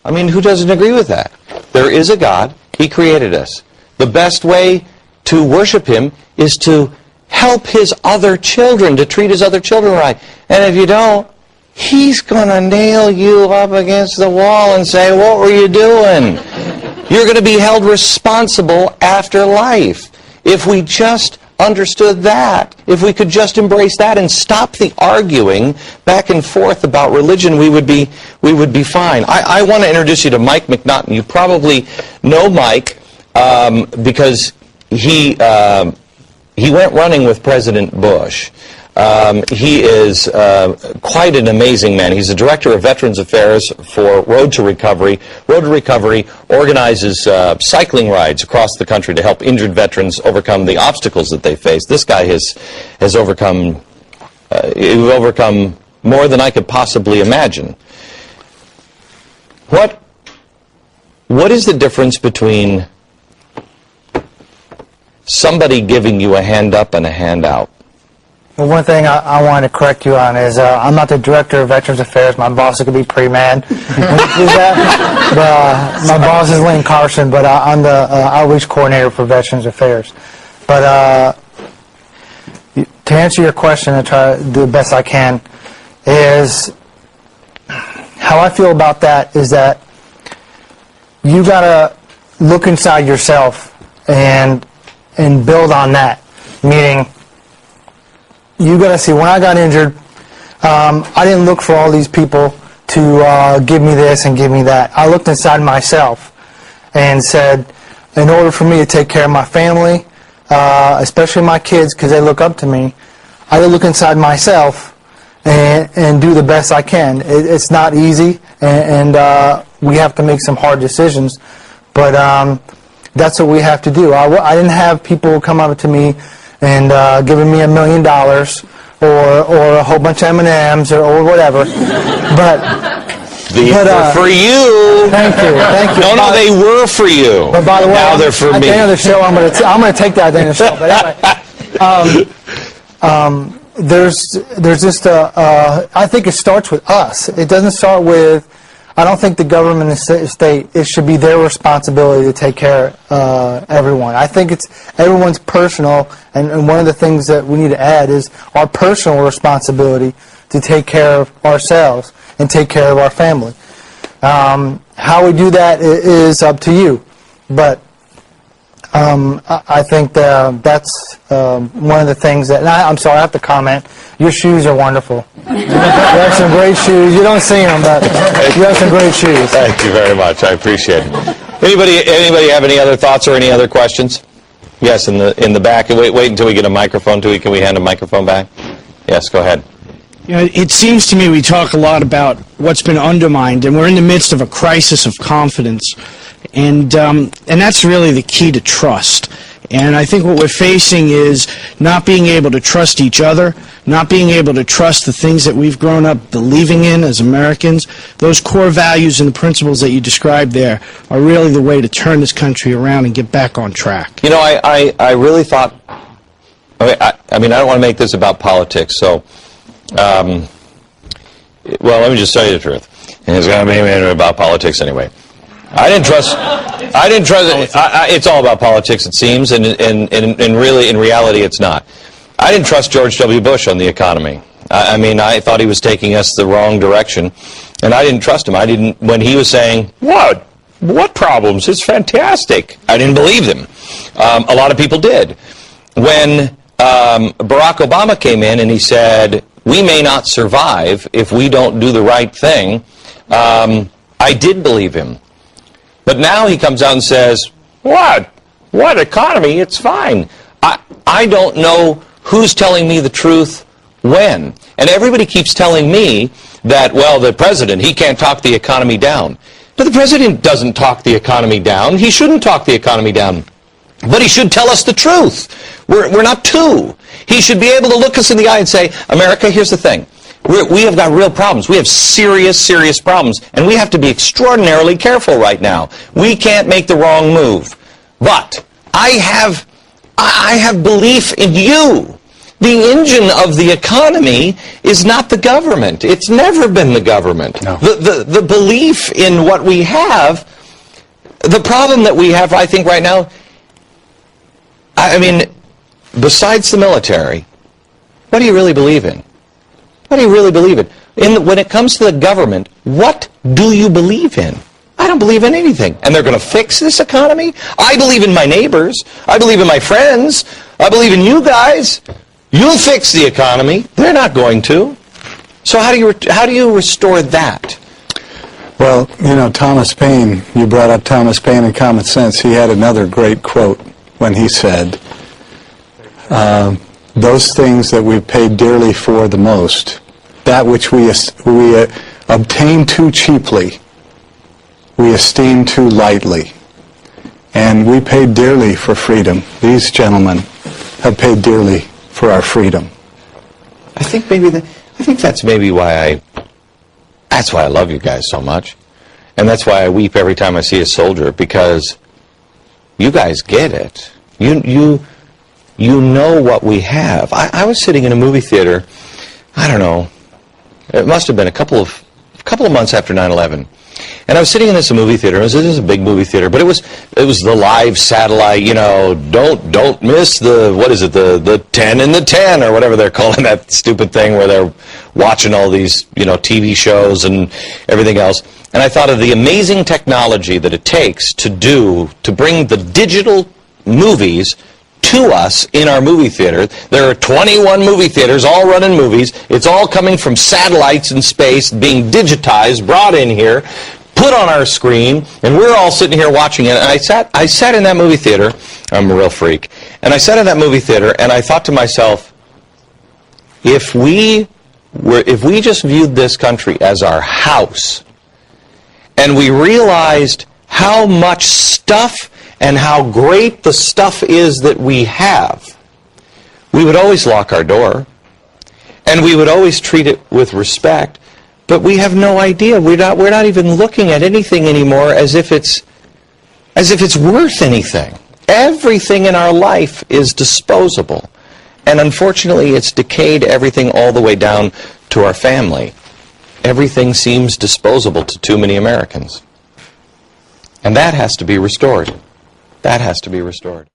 I mean, who doesn't agree with that? There is a God. He created us. The best way to worship Him is to help His other children, to treat His other children right. And if you don't, He's going to nail you up against the wall and say, what were you doing? You're going to be held responsible after life. If we just understood that, if we could just embrace that and stop the arguing back and forth about religion, we would be fine. I want to introduce you to Mike McNaughton. You probably know Mike because he went running with President Bush. He is quite an amazing man. He's the Director of Veterans Affairs for Road to Recovery. Road to Recovery organizes cycling rides across the country to help injured veterans overcome the obstacles that they face. This guy has overcome more than I could possibly imagine. What is the difference between somebody giving you a hand up and a handout? Well, one thing I want to correct you on is I'm not the Director of Veterans Affairs. My boss is going to be pre-mad when he does that. My boss is Lynn Carson, but I'm the Outreach Coordinator for Veterans Affairs. But to answer your question and try to do the best I can, is how I feel about that is that you got to look inside yourself and build on that, meaning you got to see, when I got injured, I didn't look for all these people to give me this and give me that. I looked inside myself and said, in order for me to take care of my family, especially my kids, because they look up to me, I got to look inside myself and do the best I can. It's not easy, and we have to make some hard decisions, but that's what we have to do. I didn't have people come up to me and giving me $1 million or a whole bunch of M&Ms or whatever. But these were for you. Thank you. No, they were for you. But by the way, now they're for me. At the end of the show, I'm going to take that at the end of the show. But anyway, there's just I think it starts with us. It doesn't start with. I don't think the government and state, it should be their responsibility to take care of everyone. I think it's everyone's personal, and one of the things that we need to add is our personal responsibility to take care of ourselves and take care of our family. How we do that is up to you, but I think that's one of the things that, and I'm sorry, I have to comment, your shoes are wonderful. You have some great shoes. You don't see them, but you have some great shoes. Thank you very much. I appreciate it. Anybody have any other thoughts or any other questions? Yes, in the back. Wait until we get a microphone to you. Can we hand a microphone back? Yes, go ahead. You know, it seems to me we talk a lot about what's been undermined, and we're in the midst of a crisis of confidence, and that's really the key to trust. And I think what we're facing is not being able to trust each other, not being able to trust the things that we've grown up believing in as Americans. Those core values and the principles that you described there are really the way to turn this country around and get back on track. You know, I really thought, I mean, I don't want to make this about politics, so, well, let me just tell you the truth. It's going to be about politics anyway. I didn't trust, it's all about politics, it seems, and really, in reality, it's not. I didn't trust George W. Bush on the economy. I mean, I thought he was taking us the wrong direction, and I didn't trust him. When he was saying, what problems? It's fantastic. I didn't believe him. A lot of people did. When Barack Obama came in and he said, we may not survive if we don't do the right thing, I did believe him. But now he comes out and says, what economy? It's fine. I don't know who's telling me the truth when. And everybody keeps telling me that, well, the president, he can't talk the economy down. But the president doesn't talk the economy down. He shouldn't talk the economy down. But he should tell us the truth. We're not two. He should be able to look us in the eye and say, America, here's the thing. We have got real problems. We have serious, serious problems. And we have to be extraordinarily careful right now. We can't make the wrong move. But I have belief in you The engine of the economy is not the government. It's never been the government. No. The belief in what we have, the problem that we have, I think, right now, I mean, besides the military, what do you really believe in? What do you really believe in? When it comes to the government, what do you believe in? I don't believe in anything. And they're going to fix this economy? I believe in my neighbors. I believe in my friends. I believe in you guys. You'll fix the economy. They're not going to. So how do you restore that? Well, you know, Thomas Paine, you brought up Thomas Paine and common sense. He had another great quote when he said, those things that we've paid dearly for the most, that which we obtain too cheaply, we esteem too lightly. And we paid dearly for freedom. These gentlemen have paid dearly for our freedom. I think that's maybe why I love you guys so much. And that's why I weep every time I see a soldier, because you guys get it. You know what we have. I was sitting in a movie theater, I don't know, it must have been a couple of months after 9/11. And I was sitting in this movie theater. This is a big movie theater, but it was the live satellite, you know, don't miss the 10 in the 10 or whatever they're calling that stupid thing where they're watching all these, you know, TV shows and everything else. And I thought of the amazing technology that it takes to bring the digital movies to us in our movie theater. There are 21 movie theaters all running movies. It's all coming from satellites in space, being digitized, brought in here, put on our screen, and we're all sitting here watching it. And I sat in that movie theater. I'm a real freak. And I sat in that movie theater, and I thought to myself, if we just viewed this country as our house, and we realized how much stuff and how great the stuff is that we have, we would always lock our door, and we would always treat it with respect, but we have no idea. We're not even looking at anything anymore as if it's worth anything. Everything in our life is disposable, and unfortunately it's decayed everything all the way down to our family. Everything seems disposable to too many Americans, and that has to be restored. That has to be restored.